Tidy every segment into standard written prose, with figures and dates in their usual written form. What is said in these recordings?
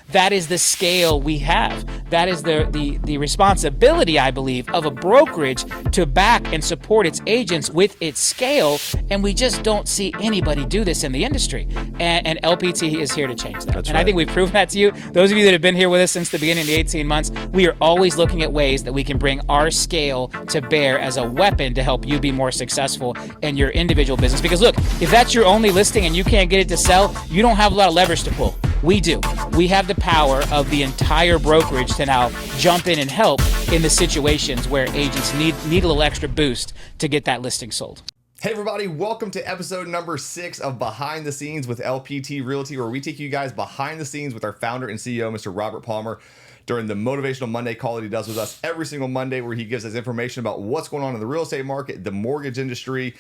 that is the scale we have. That is the responsibility, I believe, of a brokerage to back and support its agents with its scale. And we just don't see anybody do this in the industry. And LPT is here to change that. That's and right. I think we've proven that to you. Those of you that have been here with us since the beginning of the 18 months, we are always looking at ways that we can bring our scale to bear as a weapon to help you be more successful in your individual business. Because look, if that's your only listing and you can't get it to sell, you don't have a lot of leverage to pull. We do. We have the power of the entire brokerage to now jump in and help in the situations where agents need a little extra boost to get that listing sold. Hey everybody, welcome to episode number 6 of Behind the Scenes with LPT Realty, where we take you guys behind the scenes with our founder and CEO, Mr. Robert Palmer, during the Motivational Monday call that he does with us every single Monday, where he gives us information about what's going on in the real estate market, the mortgage industry,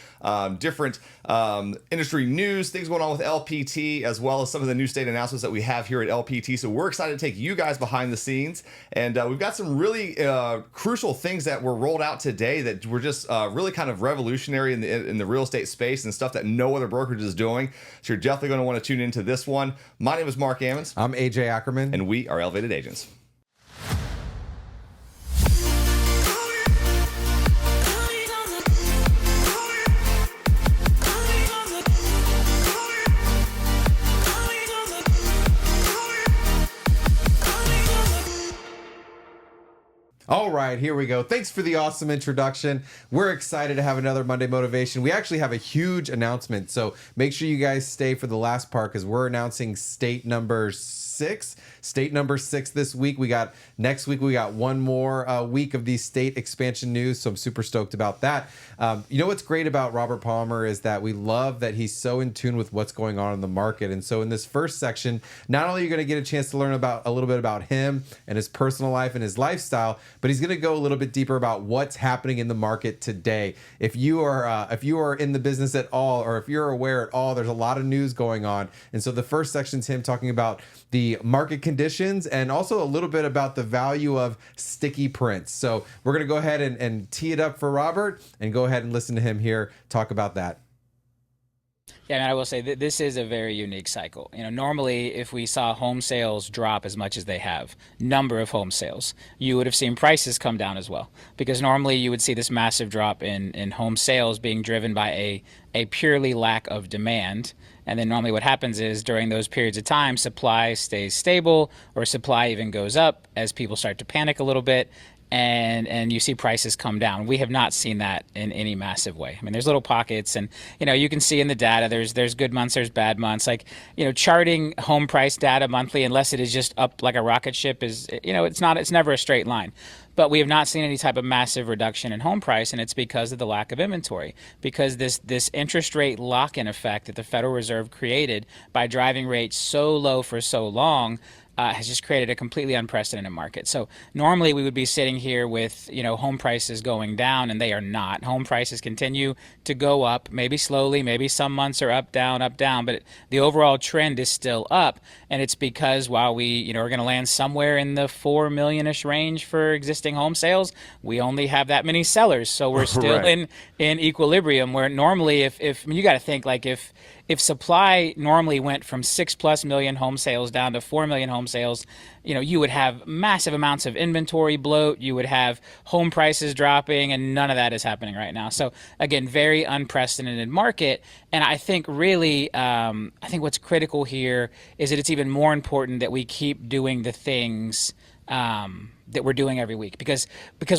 different industry news, things going on with LPT, as well as some of the new state announcements that we have here at LPT. So we're excited to take you guys behind the scenes. And we've got some really crucial things that were rolled out today that were just really kind of revolutionary in the real estate space and stuff that no other brokerage is doing. So you're definitely going to want to tune into this one. My name is Mark Ammons. I'm AJ Ackerman. And we are Elevated Agents. All right, here we go. Thanks for the awesome introduction. We're excited to have another Monday Motivation. We actually have a huge announcement, so make sure you guys stay for the last part because we're announcing state number 6. State number 6 this week. Next week we got one more week of these state expansion news, so I'm super stoked about that. You know what's great about Robert Palmer is that we love that he's so in tune with what's going on in the market. And so in this first section, not only are you going to get a chance to learn about a little bit about him and his personal life and his lifestyle, but he's going to go a little bit deeper about what's happening in the market today. If you are in the business at all, or if you're aware at all, there's a lot of news going on. And so the first section is him talking about the market conditions and also a little bit about the value of sticky prints. So we're going to go ahead and tee it up for Robert and go ahead and listen to him here talk about that. Yeah, and I will say that this is a very unique cycle. You know, normally if we saw home sales drop as much as they have, number of home sales, you would have seen prices come down as well. Because normally you would see this massive drop in home sales being driven by a purely lack of demand. And then normally what happens is during those periods of time, supply stays stable or supply even goes up as people start to panic a little bit. And you see prices come down. We have not seen that in any massive way. I mean, there's little pockets, and you can see in the data there's good months, there's bad months. Like charting home price data monthly, unless it is just up like a rocket ship, is it's never a straight line. But we have not seen any type of massive reduction in home price, and it's because of the lack of inventory. Because this interest rate lock-in effect that the Federal Reserve created by driving rates so low for so long has just created a completely unprecedented market. So normally we would be sitting here with home prices going down, and they are not. Home prices continue to go up, maybe slowly, maybe some months are up, down, but the overall trend is still up. And it's because while we are going to land somewhere in the 4 million-ish range for existing home sales, we only have that many sellers. So we're still Right. in equilibrium, where normally if you got to think like if supply normally went from 6+ million home sales down to 4 million home sales, you would have massive amounts of inventory bloat, you would have home prices dropping, and none of that is happening right now. So again, very unprecedented market. And I think really, what's critical here is that it's even more important that we keep doing the things that we're doing every week, because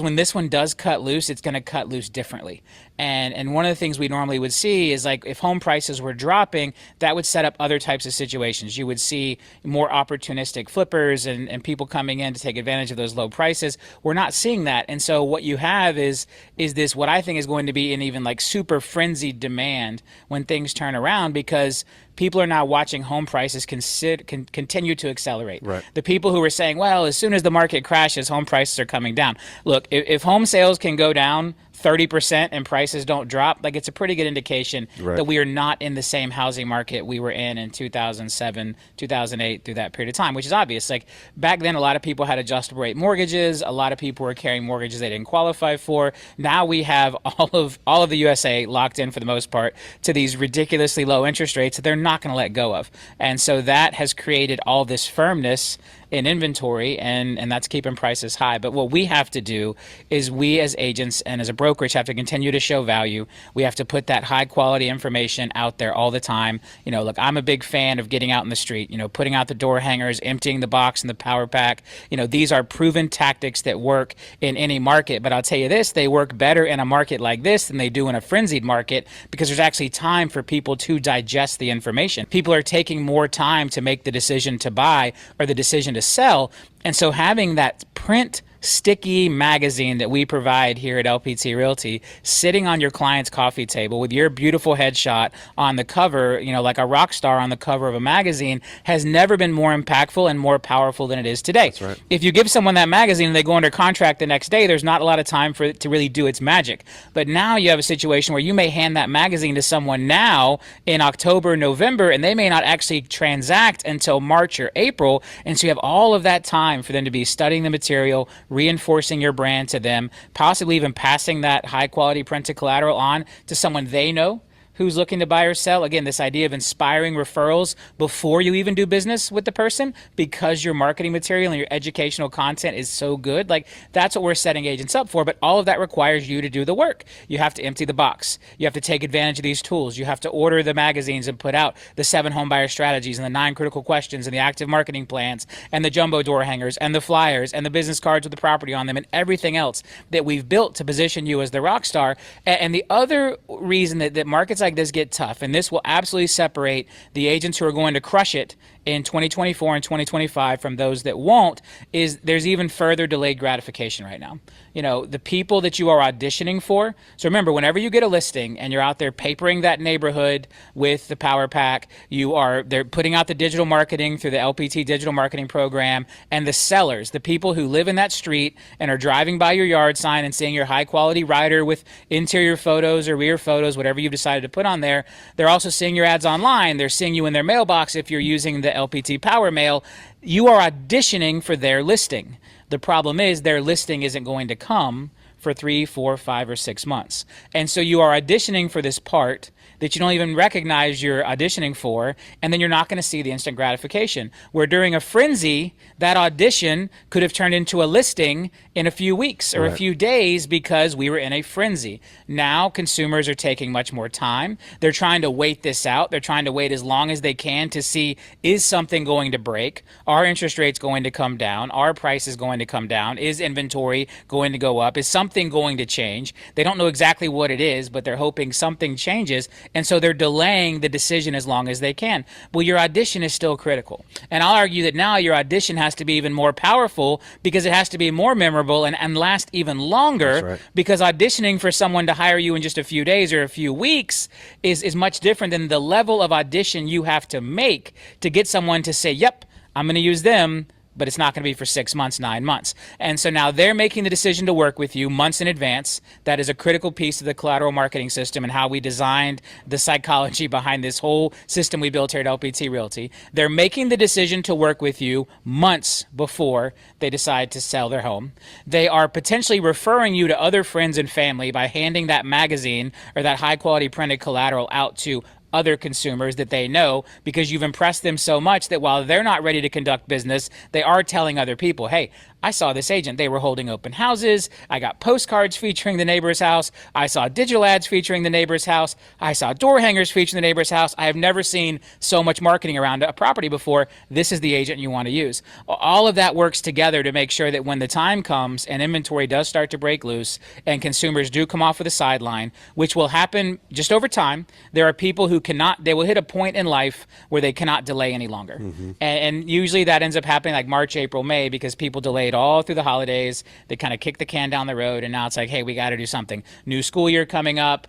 when this one does cut loose, it's going to cut loose differently. And one of the things we normally would see is, like, if home prices were dropping, that would set up other types of situations. You would see more opportunistic flippers and people coming in to take advantage of those low prices. We're not seeing that. And so what you have is this, what I think is going to be an even like super frenzied demand when things turn around, because people are now watching home prices continue to accelerate. Right. The people who were saying, well, as soon as the market crashes, home prices are coming down. Look, if home sales can go down 30% and prices don't drop, like it's a pretty good indication Right. that we are not in the same housing market we were in 2007, 2008, through that period of time, which is obvious. Like back then, a lot of people had adjustable rate mortgages. A lot of people were carrying mortgages they didn't qualify for. Now we have all of the USA locked in for the most part to these ridiculously low interest rates that they're not going to let go of. And so that has created all this firmness in inventory, and that's keeping prices high. But what we have to do is, we as agents and as a brokerage have to continue to show value. We have to put that high quality information out there all the time. Look, I'm a big fan of getting out in the street, putting out the door hangers, emptying the box and the power pack. These are proven tactics that work in any market. But I'll tell you this, they work better in a market like this than they do in a frenzied market, because there's actually time for people to digest the information. People are taking more time to make the decision to buy or the decision to sell. And so having that print sticky magazine that we provide here at LPT Realty sitting on your client's coffee table with your beautiful headshot on the cover, like a rock star on the cover of a magazine, has never been more impactful and more powerful than it is today. That's right. If you give someone that magazine and they go under contract the next day, there's not a lot of time for it to really do its magic. But now you have a situation where you may hand that magazine to someone now in October, November, and they may not actually transact until March or April. And so you have all of that time for them to be studying the material, reinforcing your brand to them, possibly even passing that high quality printed collateral on to someone they know who's looking to buy or sell. Again, this idea of inspiring referrals before you even do business with the person, because your marketing material and your educational content is so good. Like, that's what we're setting agents up for. But all of that requires you to do the work. You have to empty the box. You have to take advantage of these tools. You have to order the magazines and put out the 7 home buyer strategies and the 9 critical questions and the active marketing plans and the jumbo door hangers and the flyers and the business cards with the property on them and everything else that we've built to position you as the rock star. And the other reason that markets like this get tough, and this will absolutely separate the agents who are going to crush it in 2024 and 2025 from those that won't, is there's even further delayed gratification right now. The people that you are auditioning for. So remember, whenever you get a listing and you're out there papering that neighborhood with the power pack, they're putting out the digital marketing through the LPT digital marketing program, and the sellers, the people who live in that street and are driving by your yard sign and seeing your high quality rider with interior photos or rear photos, whatever you've decided to put on there, they're also seeing your ads online. They're seeing you in their mailbox if you're using the LPT Power Mail. You are auditioning for their listing. The problem is their listing isn't going to come for 3, 4, 5, or 6 months. And so you are auditioning for this part that you don't even recognize you're auditioning for, and then you're not going to see the instant gratification. Where during a frenzy, that audition could have turned into a listing in a few weeks or a few days because we were in a frenzy. Now consumers are taking much more time. They're trying to wait this out. They're trying to wait as long as they can to see, is something going to break? Are interest rates going to come down? Are prices going to come down? Is inventory going to go up? Is something going to change? They don't know exactly what it is, but they're hoping something changes. And so they're delaying the decision as long as they can. Well, your audition is still critical. And I'll argue that now your audition has to be even more powerful because it has to be more memorable and last even longer. That's right. Because auditioning for someone to hire you in just a few days or a few weeks is much different than the level of audition you have to make to get someone to say, yep, I'm going to use them, but it's not going to be for 6 months, 9 months. And so now they're making the decision to work with you months in advance. That is a critical piece of the collateral marketing system and how we designed the psychology behind this whole system we built here at LPT Realty. They're making the decision to work with you months before they decide to sell their home. They are potentially referring you to other friends and family by handing that magazine or that high quality printed collateral out to other consumers that they know, because you've impressed them so much that while they're not ready to conduct business, they are telling other people, hey, I saw this agent. They were holding open houses. I got postcards featuring the neighbor's house. I saw digital ads featuring the neighbor's house. I saw door hangers featuring the neighbor's house. I have never seen so much marketing around a property before. This is the agent you want to use. All of that works together to make sure that when the time comes and inventory does start to break loose and consumers do come off of the sideline, which will happen just over time, there are people who they will hit a point in life where they cannot delay any longer. And usually that ends up happening like March, April, May, because people delayed all through the holidays. They kind of kicked the can down the road, and now it's like, hey, we got to do something. New school year coming up,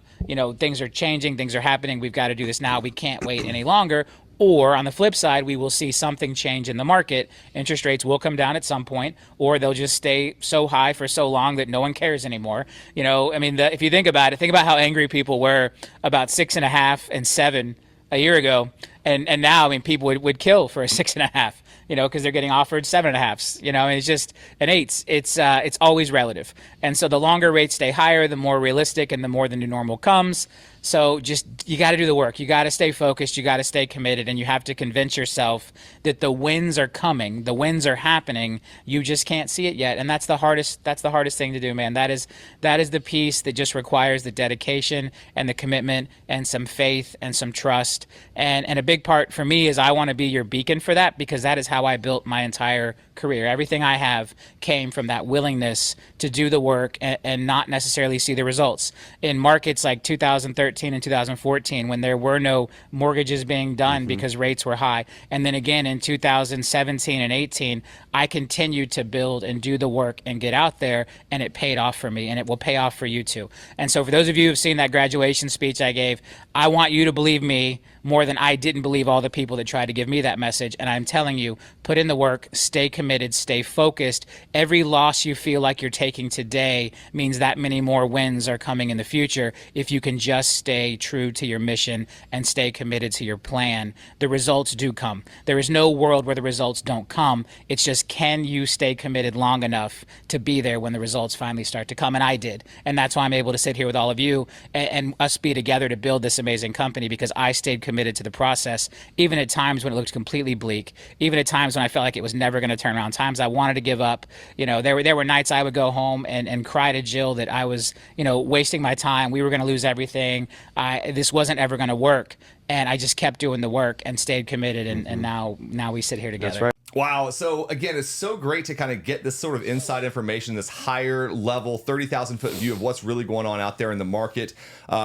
things are changing, things are happening. We've got to do this now. We can't wait any longer. Or on the flip side, we will see something change in the market. Interest rates will come down at some point, or they'll just stay so high for so long that no one cares anymore. I mean, if you think about it, think about how angry people were about 6.5 and 7 a year ago, and now, I mean, people would kill for a 6.5. Because they're getting offered 7.5s. And it's just an 8s. It's always relative, and so the longer rates stay higher, the more realistic and the more the new normal comes. So just, you got to do the work. You got to stay focused. You got to stay committed, and you have to convince yourself that the wins are coming. The wins are happening. You just can't see it yet, and that's the hardest. That's the hardest thing to do, man. That is the piece that just requires the dedication and the commitment and some faith and some trust. And a big part for me is I want to be your beacon for that, because that is how I built my entire career. Everything I have came from that willingness to do the work and not necessarily see the results. In markets like 2013 and 2014, when there were no mortgages being done because rates were high, and then again in 2017 and 18, I continued to build and do the work and get out there, and it paid off for me, and it will pay off for you too. And so for those of you who've seen that graduation speech I gave, I want you to believe me more than I didn't believe all the people that tried to give me that message. And I'm telling you, put in the work, stay committed, stay focused. Every loss you feel like you're taking today means that many more wins are coming in the future. If you can just stay true to your mission and stay committed to your plan, the results do come. There is no world where the results don't come. It's just, can you stay committed long enough to be there when the results finally start to come? And I did. And that's why I'm able to sit here with all of you and us be together to build this amazing company, because I stayed committed to the process, even at times when it looked completely bleak, even at times when I felt like it was never going to turn around, times I wanted to give up. There were nights I would go home and cry to Jill that I was, wasting my time. We were going to lose everything. This wasn't ever going to work. And I just kept doing the work and stayed committed. And now we sit here together. That's right. Wow. So again, it's so great to kind of get this sort of inside information, this higher level, 30,000 foot view of what's really going on out there in the market,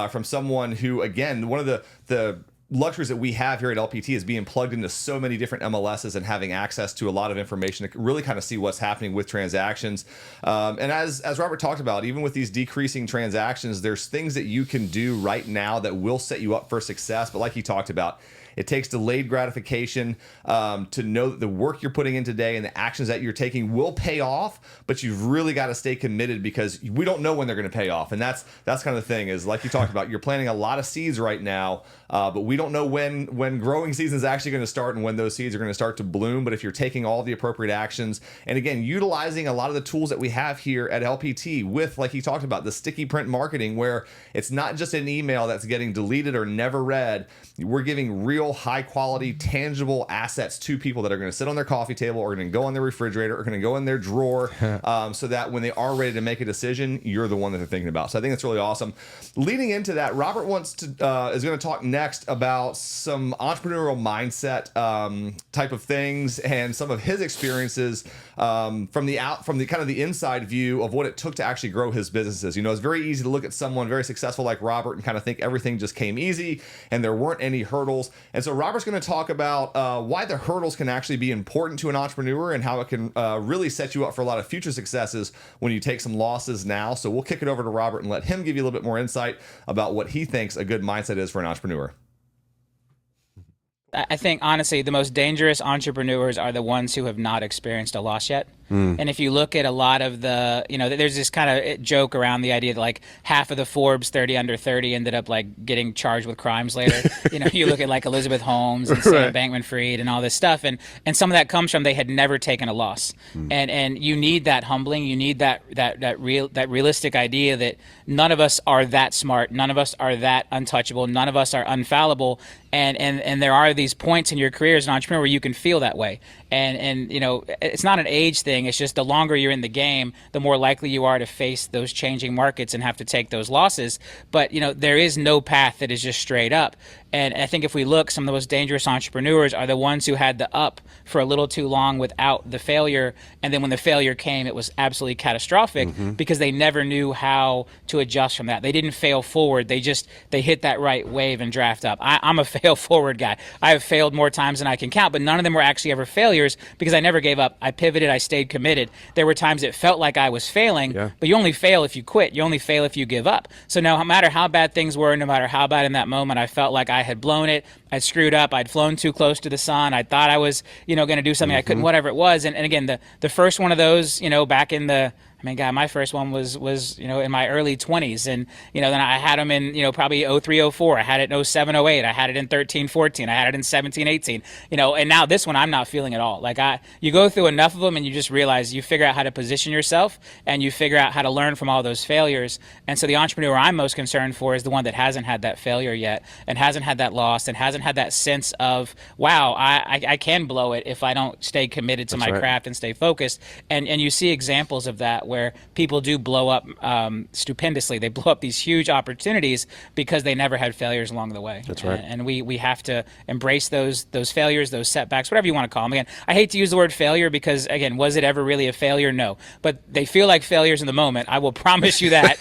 from someone who, again, one of the luxuries that we have here at LPT is being plugged into so many different MLSs and having access to a lot of information to really kind of see what's happening with transactions. And as Robert talked about, even with these decreasing transactions, there's things that you can do right now that will set you up for success. But like he talked about, it takes delayed gratification to know that the work you're putting in today and the actions that you're taking will pay off, but you've really got to stay committed, because we don't know when they're going to pay off. And that's kind of the thing, is like you talked about, you're planting a lot of seeds right now, but we don't know when growing season is actually going to start and when those seeds are going to start to bloom. But if you're taking all the appropriate actions, and again, utilizing a lot of the tools that we have here at LPT with, like he talked about, the sticky print marketing, where it's not just an email that's getting deleted or never read. We're giving real high quality, tangible assets to people that are going to sit on their coffee table, or going to go on their refrigerator, or going to go in their drawer, so that when they are ready to make a decision, you're the one that they're thinking about. So I think that's really awesome. Leading into that, Robert is going to talk next about some entrepreneurial mindset type of things, and some of his experiences from the kind of the inside view of what it took to actually grow his businesses. It's very easy to look at someone very successful like Robert and kind of think everything just came easy and there weren't any hurdles. And so Robert's going to talk about why the hurdles can actually be important to an entrepreneur, and how it can really set you up for a lot of future successes when you take some losses now. So we'll kick it over to Robert and let him give you a little bit more insight about what he thinks a good mindset is for an entrepreneur. I think, honestly, the most dangerous entrepreneurs are the ones who have not experienced a loss yet. And if you look at a lot of the, there's this kind of joke around the idea that like half of the Forbes 30 under 30 ended up like getting charged with crimes later. You look at like Elizabeth Holmes and Sam Bankman-Fried and all this stuff, and some of that comes from they had never taken a loss. And you need that humbling, you need that realistic idea that none of us are that smart, none of us are that untouchable, none of us are infallible. And there are these points in your career as an entrepreneur where you can feel that way. And it's not an age thing. It's just the longer you're in the game, the more likely you are to face those changing markets and have to take those losses. But, there is no path that is just straight up. And I think if we look, some of the most dangerous entrepreneurs are the ones who had the up for a little too long without the failure. And then when the failure came, it was absolutely catastrophic because they never knew how to adjust from that. They didn't fail forward. They hit that right wave and draft up. I'm a fail forward guy. I have failed more times than I can count, but none of them were actually ever failures because I never gave up. I pivoted. I stayed committed. There were times it felt like I was failing, but you only fail if you quit. You only fail if you give up. So no matter how bad things were, no matter how bad in that moment I felt like I had blown it, I'd screwed up. I'd flown too close to the sun. I thought I was, going to do something I couldn't, whatever it was. And again, the first one of those, back in the, I mean, God, my first one was in my early 20s. And, then I had them in, probably 03, 04. I had it in 07, 08. I had it in 13, 14. I had it in 17, 18. And now this one I'm not feeling at all. Like you go through enough of them and you just realize you figure out how to position yourself and you figure out how to learn from all those failures. And so the entrepreneur I'm most concerned for is the one that hasn't had that failure yet and hasn't had that loss and hasn't had that sense of, wow, I can blow it if I don't stay committed to my craft and stay focused. And you see examples of that where people do blow up stupendously. They blow up these huge opportunities because they never had failures along the way. That's right. And we have to embrace those failures, those setbacks, whatever you want to call them. Again, I hate to use the word failure because, again, was it ever really a failure? No. But they feel like failures in the moment. I will promise you that.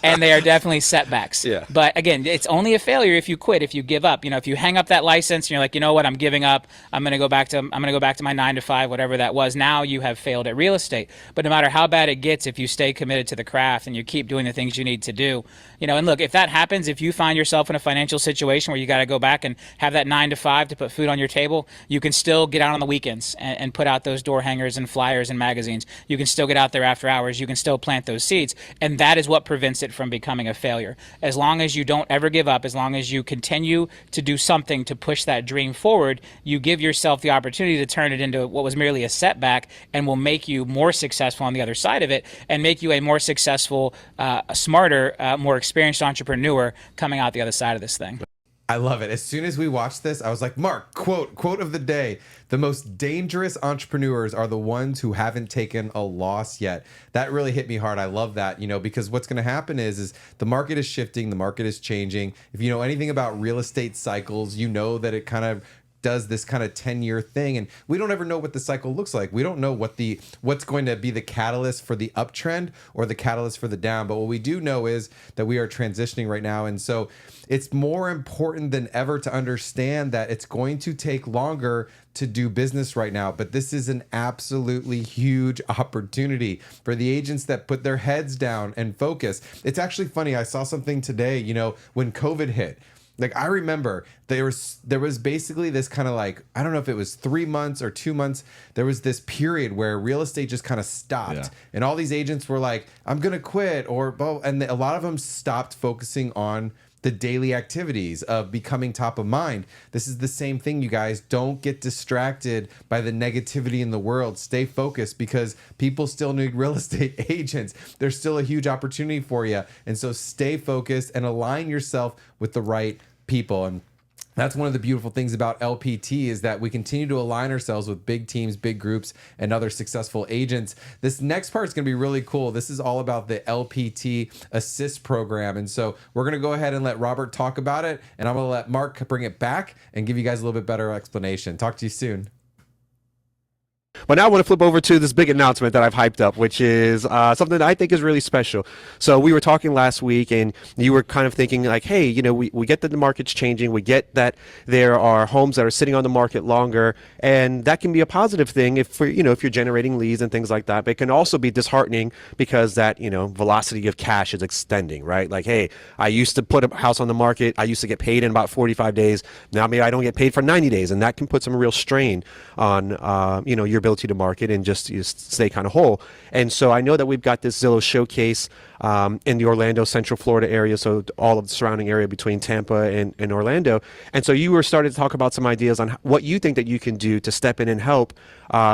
And they are definitely setbacks. Yeah. But again, it's only a failure if you quit, if you give up. If you hang up that license and you're like, you know what, I'm giving up. I'm going to go back to my 9 to 5, whatever that was. Now you have failed at real estate. But no matter how bad it gets, if you stay committed to the craft and you keep doing the things you need to do, and look, if that happens, if you find yourself in a financial situation where you got to go back and have that 9 to 5 to put food on your table, you can still get out on the weekends and put out those door hangers and flyers and magazines. You can still get out there after hours. You can still plant those seeds. And that is what prevents it from becoming a failure. As long as you don't ever give up, as long as you continue to do something to push that dream forward, you give yourself the opportunity to turn it into what was merely a setback and will make you more successful on the other side of it and make you a more successful, smarter, more experienced entrepreneur coming out the other side of this thing. I love it. As soon as we watched this, I was like, Mark, quote of the day. The most dangerous entrepreneurs are the ones who haven't taken a loss yet. That really hit me hard. I love that, because what's going to happen is the market is shifting. The market is changing. If you know anything about real estate cycles, you know that it kind of does this kind of 10-year thing, and we don't ever know what the cycle looks like. We don't know what's going to be the catalyst for the uptrend or the catalyst for the down, but what we do know is that we are transitioning right now, and so it's more important than ever to understand that it's going to take longer to do business right now, but this is an absolutely huge opportunity for the agents that put their heads down and focus. It's actually funny, I saw something today, when COVID hit. Like, I remember there was basically this kind of like, I don't know if it was 3 months or 2 months. There was this period where real estate just kind of stopped. Yeah. And all these agents were like, I'm going to quit. And a lot of them stopped focusing on the daily activities of becoming top of mind. This is the same thing, you guys. Don't get distracted by the negativity in the world. Stay focused because people still need real estate agents. There's still a huge opportunity for you. And so stay focused and align yourself with the right people. And that's one of the beautiful things about LPT is that we continue to align ourselves with big teams, big groups, and other successful agents. This next part is going to be really cool. This is all about the LPT Assist program. And so we're going to go ahead and let Robert talk about it. And I'm going to let Mark bring it back and give you guys a little bit better explanation. Talk to you soon. But now I want to flip over to this big announcement that I've hyped up, which is something that I think is really special. So we were talking last week, and you were kind of thinking like, hey, we get that the market's changing. We get that there are homes that are sitting on the market longer, and that can be a positive thing if you're generating leads and things like that. But it can also be disheartening because that velocity of cash is extending, right? Like, hey, I used to put a house on the market. I used to get paid in about 45 days. Now maybe I don't get paid for 90 days, and that can put some real strain on your ability to market and just stay kind of whole. And so I know that we've got this Zillow showcase in the Orlando, Central Florida area, so all of the surrounding area between Tampa and Orlando. And so you were starting to talk about some ideas on what you think that you can do to step in and help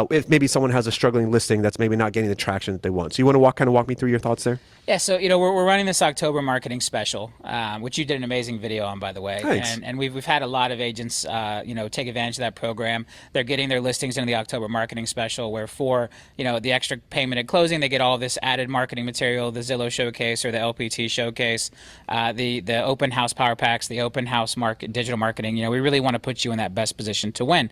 if maybe someone has a struggling listing that's maybe not getting the traction that they want. So you want to walk me through your thoughts there? Yeah, so we're running this October marketing special, which you did an amazing video on, by the way. Thanks. And we've had a lot of agents, take advantage of that program. They're getting their listings into the October marketing special, where for the extra payment at closing, they get all this added marketing material, the Zillow showcase or the LPT showcase, the open house power packs, the open house digital marketing. We really want to put you in that best position to win.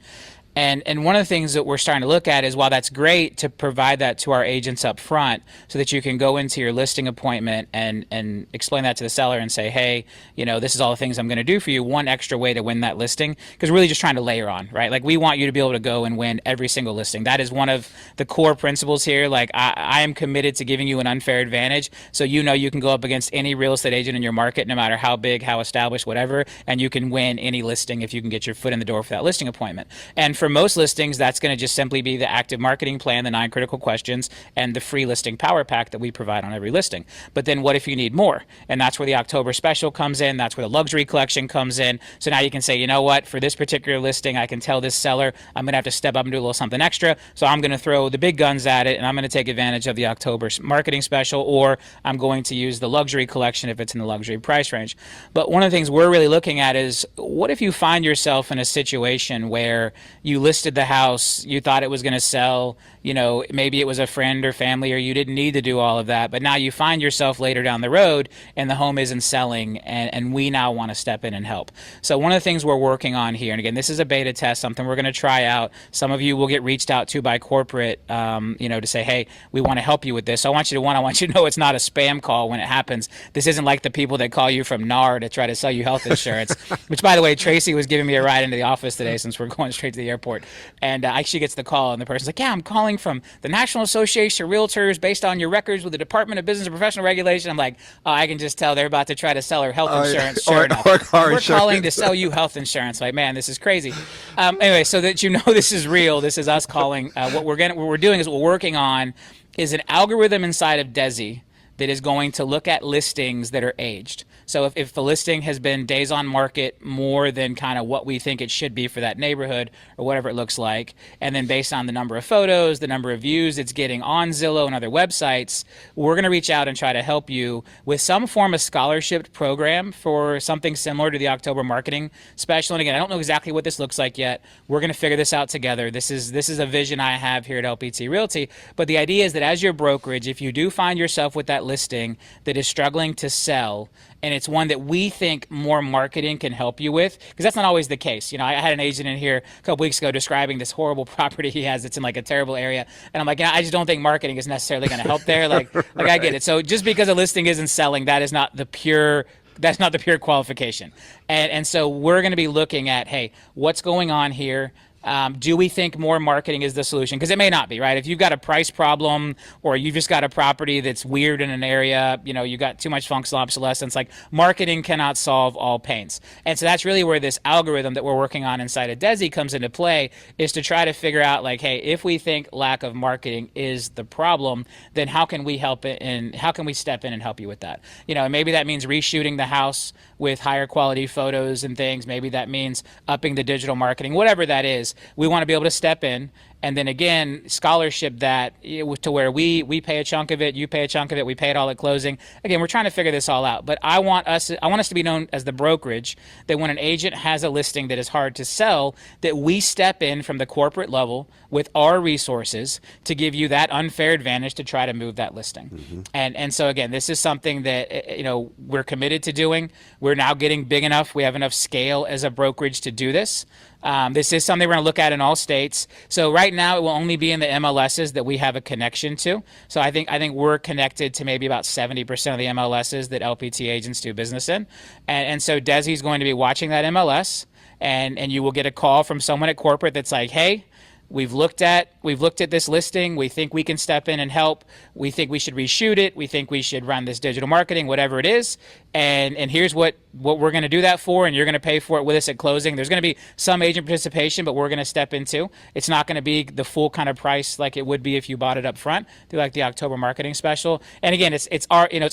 And one of the things that we're starting to look at is, while that's great to provide that to our agents up front so that you can go into your listing appointment and explain that to the seller and say, hey, this is all the things I'm going to do for you. One extra way to win that listing, because we're really just trying to layer on, right? Like, we want you to be able to go and win every single listing. That is one of the core principles here. Like, I am committed to giving you an unfair advantage. So, you can go up against any real estate agent in your market, no matter how big, how established, whatever, and you can win any listing if you can get your foot in the door for that listing appointment. And for most listings, that's going to just simply be the active marketing plan, the 9 critical questions, and the free listing power pack that we provide on every listing. But then what if you need more? And that's where the October special comes in. That's where the luxury collection comes in. So now you can say, you know what, for this particular listing, I can tell this seller I'm going to have to step up and do a little something extra. So I'm going to throw the big guns at it, and I'm going to take advantage of the October marketing special, or I'm going to use the luxury collection if it's in the luxury price range. But one of the things we're really looking at is, what if you find yourself in a situation where you listed the house, you thought it was going to sell, maybe it was a friend or family, or you didn't need to do all of that, but now you find yourself later down the road and the home isn't selling, and we now want to step in and help. So one of the things we're working on here, and again, this is a beta test, something we're going to try out. Some of you will get reached out to by corporate, to say, hey, we want to help you with this. So I want you to know it's not a spam call when it happens. This isn't like the people that call you from NAR to try to sell you health insurance, which, by the way, Tracy was giving me a ride into the office today, since we're going straight to the airport. And she gets the call, and the person's like, yeah, I'm calling from the National Association of Realtors based on your records with the Department of Business and Professional Regulation. I'm like, oh, I can just tell they're about to try to sell her health insurance. Sure enough, we're calling to sell you health insurance. Like, man, this is crazy. Anyway, so that this is real. This is us calling. What we're doing is, what we're working on is an algorithm inside of Desi that is going to look at listings that are aged. So if the listing has been days on market more than kind of what we think it should be for that neighborhood, or whatever it looks like, and then based on the number of photos, the number of views it's getting on Zillow and other websites, we're going to reach out and try to help you with some form of scholarship program for something similar to the October marketing special. And again, I don't know exactly what this looks like yet. We're going to figure this out together. This is a vision I have here at LPT Realty. But the idea is that, as your brokerage, if you do find yourself with that listing that is struggling to sell, and it's one that we think more marketing can help you with, because that's not always the case. I had an agent in here a couple weeks ago describing this horrible property he has that's in like a terrible area, and I'm like, yeah, I just don't think marketing is necessarily going to help there. Like I get it. So just because a listing isn't selling, that's not the pure qualification. And so we're going to be looking at, hey, what's going on here? Do we think more marketing is the solution? Because it may not be, right? If you've got a price problem, or you've just got a property that's weird in an area, you got too much functional obsolescence, like, marketing cannot solve all pains. And so that's really where this algorithm that we're working on inside of Desi comes into play, is to try to figure out, like, hey, if we think lack of marketing is the problem, then how can we help it, and how can we step in and help you with that? And maybe that means reshooting the house with higher quality photos and things. Maybe that means upping the digital marketing, whatever that is. We want to be able to step in, and then again, scholarship that to where we pay a chunk of it, you pay a chunk of it, we pay it all at closing. Again, we're trying to figure this all out, but I want us to be known as the brokerage that, when an agent has a listing that is hard to sell, that we step in from the corporate level with our resources to give you that unfair advantage to try to move that listing. Mm-hmm. And so again, this is something that we're committed to doing. We're now getting big enough. We have enough scale as a brokerage to do this. This is something we're going to look at in all states. So right now, it will only be in the MLSs that we have a connection to. So I think we're connected to maybe about 70% of the MLSs that LPT agents do business in. And so Desi's going to be watching that MLS, and you will get a call from someone at corporate that's like, hey, we've looked at this listing. We think we can step in and help. We think we should reshoot it. We think we should run this digital marketing, whatever it is. And here's what we're going to do that for, and you're going to pay for it with us at closing. There's going to be some agent participation, but we're going to step into. It's not going to be the full kind of price like it would be if you bought it up front through like the October marketing special. And again, it's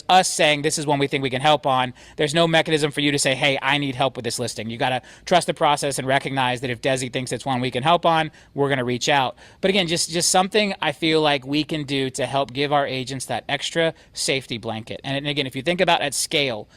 us saying this is one we think we can help on. There's no mechanism for you to say, hey, I need help with this listing. You got to trust the process and recognize that if Desi thinks it's one we can help on, we're going to reach out. But again, just something I feel like we can do to help give our agents that extra safety blanket. And again, if you think about at scale,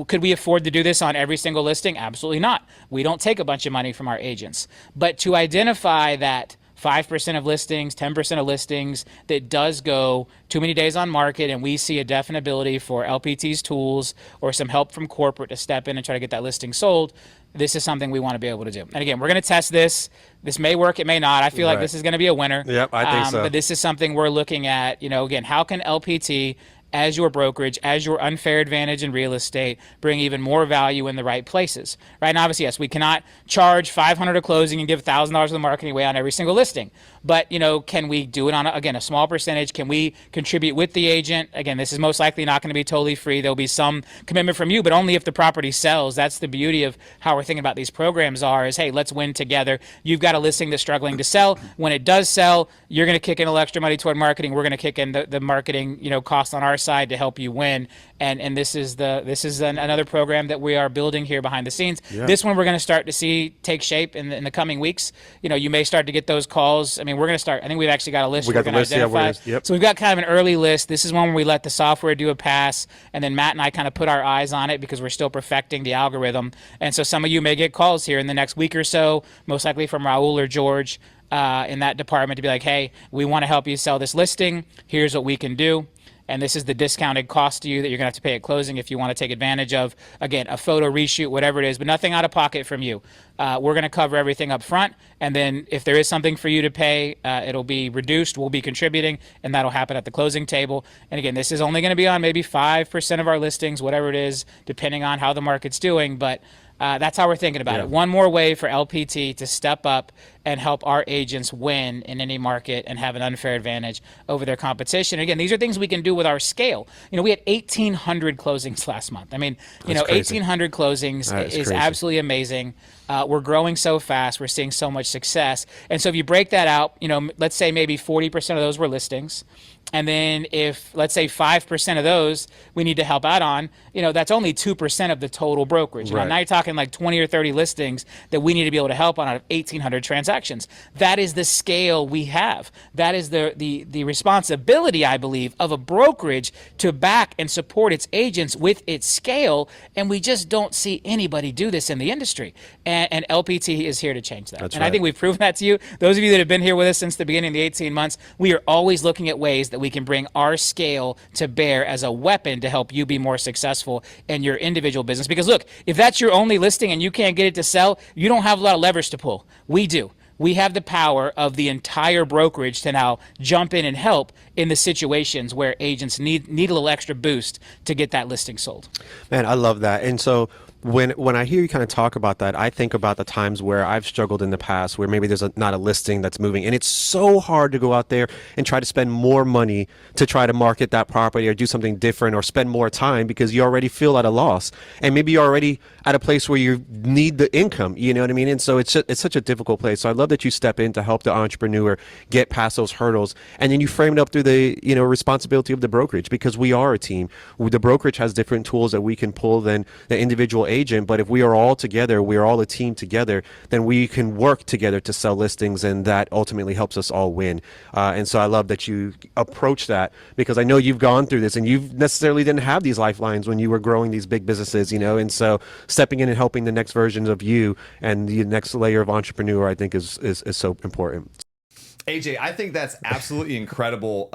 could we afford to do this on every single listing? Absolutely not. We don't take a bunch of money from our agents. But to identify that 5% of listings, 10% of listings that does go too many days on market, and we see a definite ability for LPT's tools or some help from corporate to step in and try to get that listing sold, this is something we want to be able to do. And again, we're going to test this. This may work, it may not. I feel like Right. this is going to be a winner. Yep, I think so. But this is something we're looking at. Again, how can LPT, as your brokerage, as your unfair advantage in real estate, bring even more value in the right places, right? And obviously, yes, we cannot charge $500 a closing and give $1,000 of the marketing away on every single listing. But, can we do it on, again, a small percentage? Can we contribute with the agent? Again, this is most likely not going to be totally free. There'll be some commitment from you, but only if the property sells. That's the beauty of how we're thinking about these programs is, hey, let's win together. You've got a listing that's struggling to sell. When it does sell, you're going to kick in a little extra money toward marketing. We're going to kick in the marketing, cost on our side to help you win. And this is another program that we are building here behind the scenes. Yeah. This one we're going to start to see take shape in the coming weeks. You may start to get those calls. I mean, we're going to start. I think we've actually got a list. We got we're the going to list, yeah, identify. yep. So we've got kind of an early list. This is one where we let the software do a pass, and then Matt and I kind of put our eyes on it because we're still perfecting the algorithm. And so some of you may get calls here in the next week or so, most likely from Raul or George in that department to be like, hey, we want to help you sell this listing. Here's what we can do. And this is the discounted cost to you that you're going to have to pay at closing if you want to take advantage of, again, a photo reshoot, whatever it is, but nothing out of pocket from you. We're going to cover everything up front. And then if there is something for you to pay, it'll be reduced. We'll be contributing, and that'll happen at the closing table. And again, this is only going to be on maybe 5% of our listings, whatever it is, depending on how the market's doing. But that's how we're thinking about it. One more way for LPT to step up and help our agents win in any market and have an unfair advantage over their competition. Again, these are things we can do with our scale. We had 1,800 closings last month. I mean, That's crazy. 1,800 closings is crazy. absolutely amazing. We're growing so fast. We're seeing so much success. And so if you break that out, let's say maybe 40% of those were listings. And then if, let's say, 5% of those we need to help out on, that's only 2% of the total brokerage. Right. Now you're talking like 20 or 30 listings that we need to be able to help on out of 1,800 transactions. That is the scale we have. That is the responsibility, I believe, of a brokerage to back and support its agents with its scale. And we just don't see anybody do this in the industry. And LPT is here to change that. That's and I right. think we've proven that to you. Those of you that have been here with us since the beginning of the 18 months, we are always looking at ways that we can bring our scale to bear as a weapon to help you be more successful in your individual business. Because look, if that's your only listing and you can't get it to sell, you don't have a lot of leverage to pull. We do. We have the power of the entire brokerage to now jump in and help in the situations where agents need a little extra boost to get that listing sold. Man, I love that. And so when I hear you kind of talk about that, I think about the times where I've struggled in the past where maybe there's not a listing that's moving, and it's so hard to go out there and try to spend more money to try to market that property or do something different or spend more time because you already feel at a loss. And maybe you're already at a place where you need the income, you know what I mean? And so it's such a difficult place. So I love that you step in to help the entrepreneur get past those hurdles. And then you frame it up through the responsibility of the brokerage, because we are a team. The brokerage has different tools that we can pull than the individual agent, but if we are all together, we are all a team together, then we can work together to sell listings, and that ultimately helps us all win. And so I love that you approach that, because I know you've gone through this and you necessarily didn't have these lifelines when you were growing these big businesses, and so stepping in and helping the next versions of you and the next layer of entrepreneur, I think is so important. AJ, I think that's absolutely incredible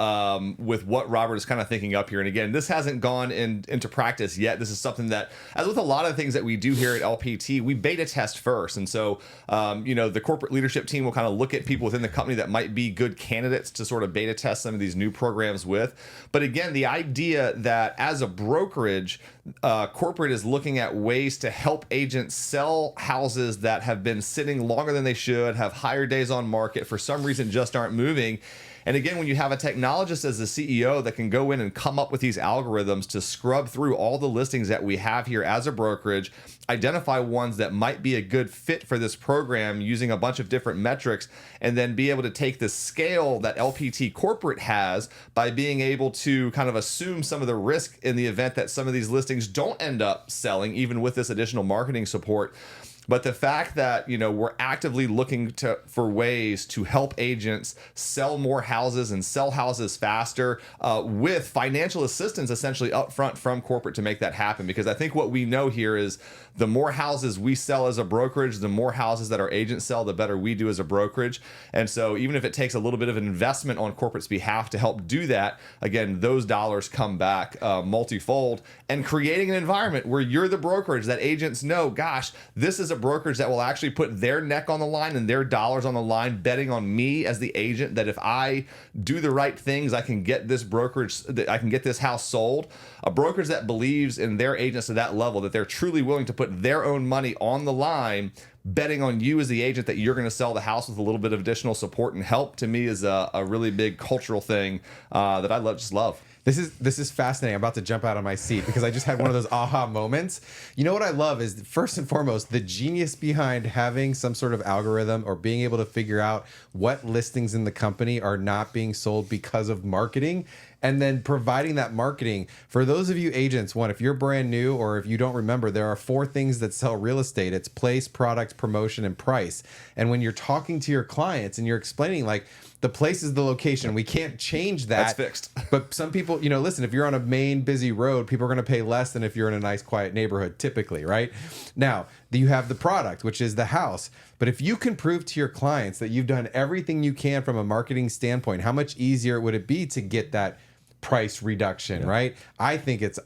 with what Robert is kind of thinking up here. And again, this hasn't gone into practice yet. This is something that, as with a lot of things that we do here at LPT, we beta test first. And so, the corporate leadership team will kind of look at people within the company that might be good candidates to sort of beta test some of these new programs with. But again, the idea that as a brokerage, corporate is looking at ways to help agents sell houses that have been sitting longer than they should, have higher days on market, for some reason just aren't moving. And again, when you have a technologist as the CEO that can go in and come up with these algorithms to scrub through all the listings that we have here as a brokerage, identify ones that might be a good fit for this program using a bunch of different metrics, and then be able to take the scale that LPT corporate has by being able to kind of assume some of the risk in the event that some of these listings don't end up selling, even with this additional marketing support. But the fact that, we're actively looking for ways to help agents sell more houses and sell houses faster with financial assistance essentially up front from corporate to make that happen. Because I think what we know here is the more houses we sell as a brokerage, the more houses that our agents sell, the better we do as a brokerage. And so even if it takes a little bit of an investment on corporate's behalf to help do that, again, those dollars come back multifold, and creating an environment where you're the brokerage that agents know, gosh, this is a a brokerage that will actually put their neck on the line and their dollars on the line, betting on me as the agent, that if I do the right things, I can get this brokerage, that I can get this house sold. A brokerage that believes in their agents to that level, that they're truly willing to put their own money on the line, betting on you as the agent that you're going to sell the house with a little bit of additional support and help, to me is a really big cultural thing that I just love. This is fascinating. I'm about to jump out of my seat because I just had one of those aha moments. You know what I love is, first and foremost, the genius behind having some sort of algorithm or being able to figure out what listings in the company are not being sold because of marketing, and then providing that marketing. For those of you agents, one, if you're brand new or if you don't remember, there are 4 things that sell real estate. It's place, product, promotion, and price. And when you're talking to your clients and you're explaining, like, the place is the location, we can't change that. That's fixed. But some people, listen, if you're on a main busy road, people are going to pay less than if you're in a nice quiet neighborhood, typically, right? Now, you have the product, which is the house. But if you can prove to your clients that you've done everything you can from a marketing standpoint, how much easier would it be to get that price reduction, right? I think it's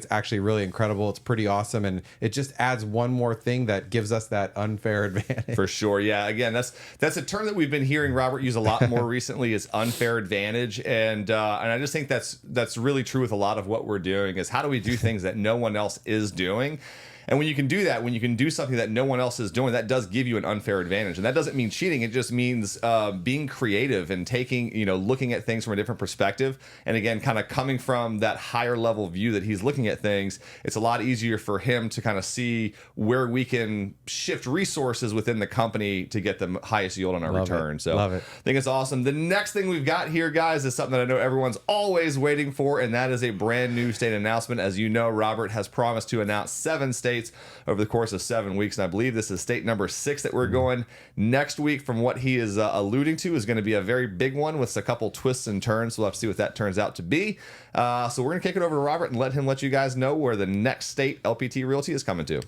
actually really incredible. It's pretty awesome, and it just adds one more thing that gives us that unfair advantage. For sure, yeah. Again, that's a term that we've been hearing Robert use a lot more recently, is unfair advantage, and I just think that's really true with a lot of what we're doing. Is how do we do things that no one else is doing? And when you can do that, when you can do something that no one else is doing, that does give you an unfair advantage. And that doesn't mean cheating. It just means being creative and taking, looking at things from a different perspective. And again, kind of coming from that higher level view that he's looking at things, it's a lot easier for him to kind of see where we can shift resources within the company to get the highest yield on our return. So love it. I think it's awesome. The next thing we've got here, guys, is something that I know everyone's always waiting for, and that is a brand new state announcement. As you know, Robert has promised to announce 7 states over the course of 7 weeks, and I believe this is state number 6 that we're going next week. From what he is alluding to, is going to be a very big one with a couple twists and turns. So we'll have to see what that turns out to be. So we're going to kick it over to Robert and let him let you guys know where the next state LPT Realty is coming to.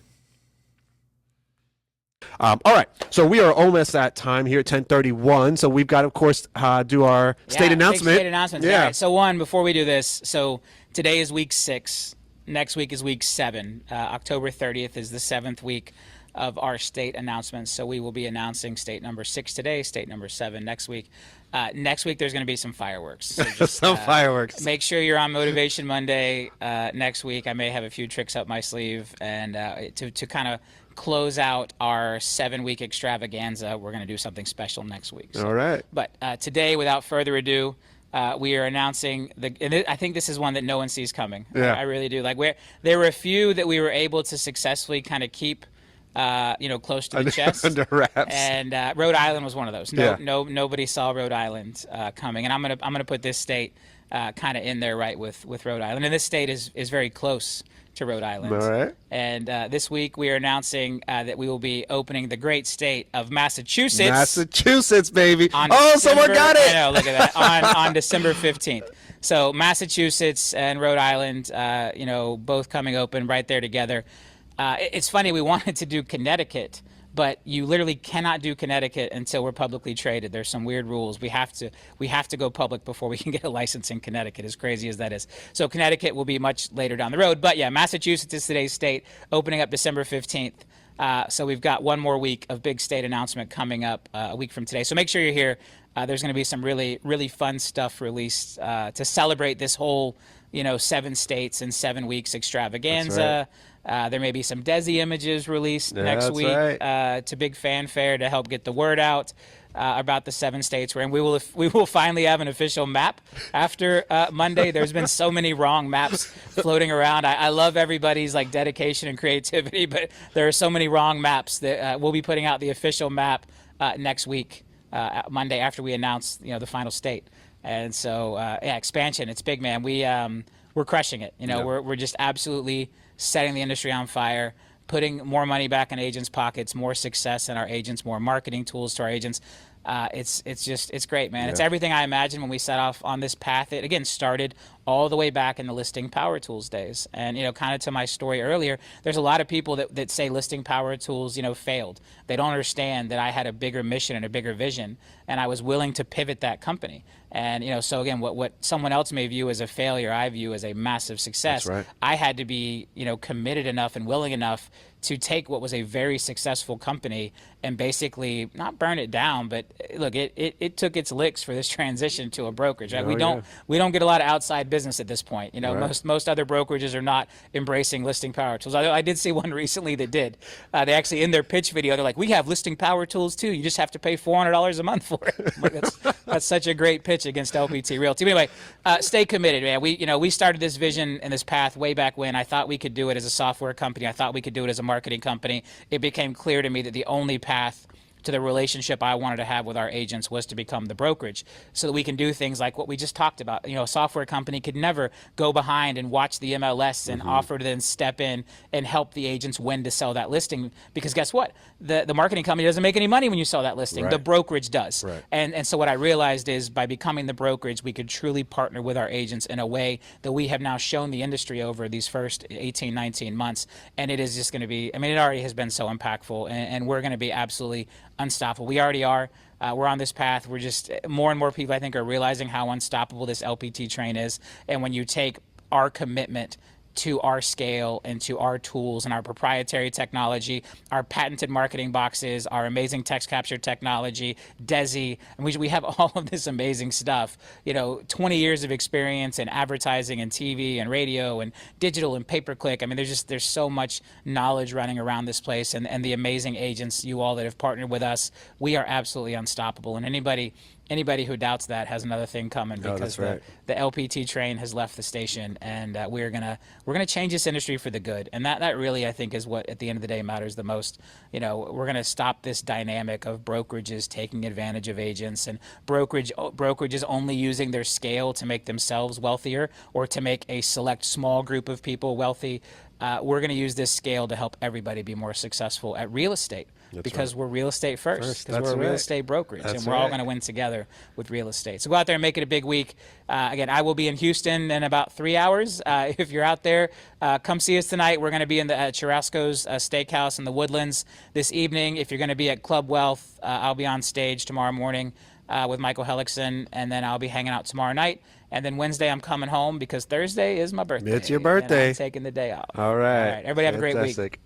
All right, so we are almost at time here at 10:31. So we've got, of course, do our state announcement. State announcements. Yeah. All right, so before we do this, so today is week 6. Next week is week 7. October 30th is the 7th week of our state announcements. So we will be announcing state number 6 today, state number 7 next week. Next week, there's going to be some fireworks. So just, some fireworks. Make sure you're on Motivation Monday next week. I may have a few tricks up my sleeve. And to kind of close out our 7-week extravaganza, we're going to do something special next week. So, all right. But today, without further ado, we are announcing I think this is one that no one sees coming. Yeah. I really do. Like, there were a few that we were able to successfully kind of keep, close to the chest. Under wraps. And Rhode Island was one of those. Nobody saw Rhode Island coming, and I'm gonna put this state kind of in there right with Rhode Island. And this state is very close to Rhode Island. All right. And this week we are announcing that we will be opening the great state of Massachusetts. Massachusetts, baby. Oh, someone got it. I know, look at that. on December 15th. So Massachusetts and Rhode Island, both coming open right there together. It's funny, we wanted to do Connecticut, but you literally cannot do Connecticut until we're publicly traded. There's some weird rules. We have to go public before we can get a license in Connecticut, as crazy as that is. So Connecticut will be much later down the road. But yeah, Massachusetts is today's state, opening up December 15th. So we've got one more week of big state announcement coming up a week from today. So make sure you're here. There's going to be some really, really fun stuff released to celebrate this whole, 7 states and 7 weeks extravaganza. There may be some Desi images released next week to big fanfare to help get the word out about the 7 states we're in. We will finally have an official map after Monday. There's been so many wrong maps floating around. I love everybody's dedication and creativity, but there are so many wrong maps that we'll be putting out the official map next week, Monday, after we announce the final state. And so expansion, it's big, man. We're crushing it. We're just absolutely setting the industry on fire, putting more money back in agents' pockets, more success in our agents, more marketing tools to our agents. It's great, man. Yeah. It's everything I imagined when we set off on this path. It again started all the way back in the listing power tools days. And kind of to my story earlier, there's a lot of people that say listing power tools failed. They don't understand that I had a bigger mission and a bigger vision, and I was willing to pivot that company. And so again, what someone else may view as a failure, I view as a massive success. That's right. I had to be committed enough and willing enough to take what was a very successful company and basically not burn it down, but look, it took its licks for this transition to a brokerage. Right? We don't get a lot of outside business at this point. Right. Most other brokerages are not embracing listing power tools. I did see one recently that did. They actually, in their pitch video, they're like, "We have listing power tools too. You just have to pay $400 a month for it." I'm like, that's such a great pitch against LPT Realty. But anyway, stay committed, man. We started this vision and this path way back when. I thought we could do it as a software company. I thought we could do it as a marketing company. It became clear to me that the only path to the relationship I wanted to have with our agents was to become the brokerage, so that we can do things like what we just talked about. A software company could never go behind and watch the MLS and offer to then step in and help the agents when to sell that listing, because guess what? The marketing company doesn't make any money when you sell that listing. Right. The brokerage does. Right. And so what I realized is by becoming the brokerage, we could truly partner with our agents in a way that we have now shown the industry over these first 18, 19 months. And it is just going to be, it already has been so impactful, and we're going to be absolutely unstoppable. We already are. We're on this path. We're just, more and more people, I think, are realizing how unstoppable this LPT train is. And when you take our commitment to our scale and to our tools and our proprietary technology, our patented marketing boxes, our amazing text capture technology, Desi, and we have all of this amazing stuff. 20 years of experience in advertising and TV and radio and digital and pay-per-click. There's so much knowledge running around this place, and the amazing agents, you all that have partnered with us, we are absolutely unstoppable. And anybody who doubts that has another thing coming, because that's right. the LPT train has left the station, and we're gonna change this industry for the good. And that really, I think, is what at the end of the day matters the most. We're gonna stop this dynamic of brokerages taking advantage of agents, and brokerages only using their scale to make themselves wealthier or to make a select small group of people wealthy. We're going to use this scale to help everybody be more successful at real estate, because we're real estate first, because we're a real estate brokerage, and we're all going to win together with real estate. So go out there and make it a big week. Again, I will be in Houston in about 3 hours. If you're out there, come see us tonight. We're going to be in the Churrasco's Steakhouse in the Woodlands this evening. If you're going to be at Club Wealth, I'll be on stage tomorrow morning with Michael Hellickson, and then I'll be hanging out tomorrow night. And then Wednesday, I'm coming home because Thursday is my birthday. It's your birthday. And I'm taking the day off. All right. Everybody have a great week. Fantastic.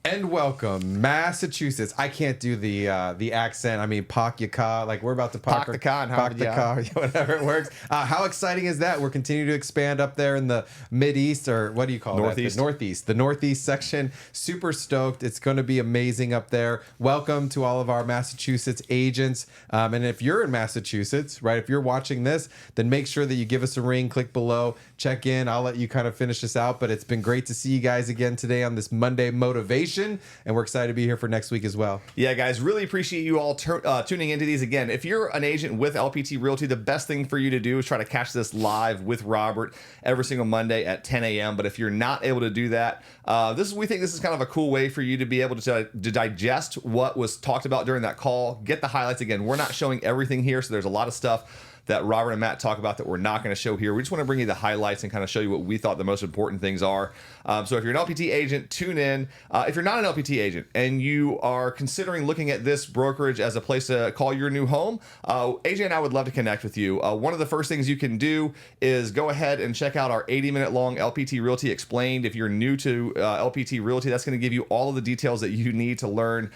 And welcome, Massachusetts. I can't do the accent. Park your car. Like, we're about to park the car and park the car, whatever it works. How exciting is that? We're continuing to expand up there in the Mid-East, or what do you call Northeast. that? The Northeast section. Super stoked. It's going to be amazing up there. Welcome to all of our Massachusetts agents. And if you're in Massachusetts, right, if you're watching this, then make sure that you give us a ring, click below, check in. I'll let you kind of finish this out, but it's been great to see you guys again today on this Monday Motivation. And we're excited to be here for next week as well. Yeah, guys, really appreciate you all tuning into these. Again, if you're an agent with LPT Realty, the best thing for you to do is try to catch this live with Robert every single Monday at 10 a.m. But if you're not able to do that, we think this is kind of a cool way for you to be able to digest what was talked about during that call, get the highlights. Again, we're not showing everything here, so there's a lot of stuff that Robert and Matt talk about that we're not going to show here. We just want to bring you the highlights and kind of show you what we thought the most important things are. So if you're an LPT agent, tune in. If you're not an LPT agent and you are considering looking at this brokerage as a place to call your new home, AJ and I would love to connect with you. One of the first things you can do is go ahead and check out our 80-minute long LPT Realty Explained. If you're new to LPT Realty, that's going to give you all of the details that you need to learn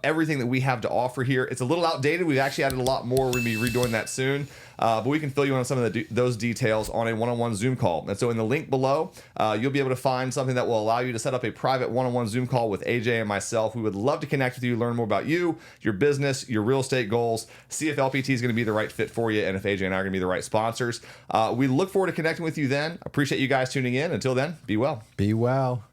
everything that we have to offer here. It's a little outdated. We've actually added a lot more. We're going to be redoing that soon. But we can fill you in on some of those details on a one-on-one Zoom call. And so in the link below, you'll be able to find something that will allow you to set up a private one-on-one Zoom call with AJ and myself. We would love to connect with you, learn more about you, your business, your real estate goals, see if LPT is going to be the right fit for you, and if AJ and I are going to be the right sponsors. We look forward to connecting with you then. Appreciate you guys tuning in. Until then, be well. Be well.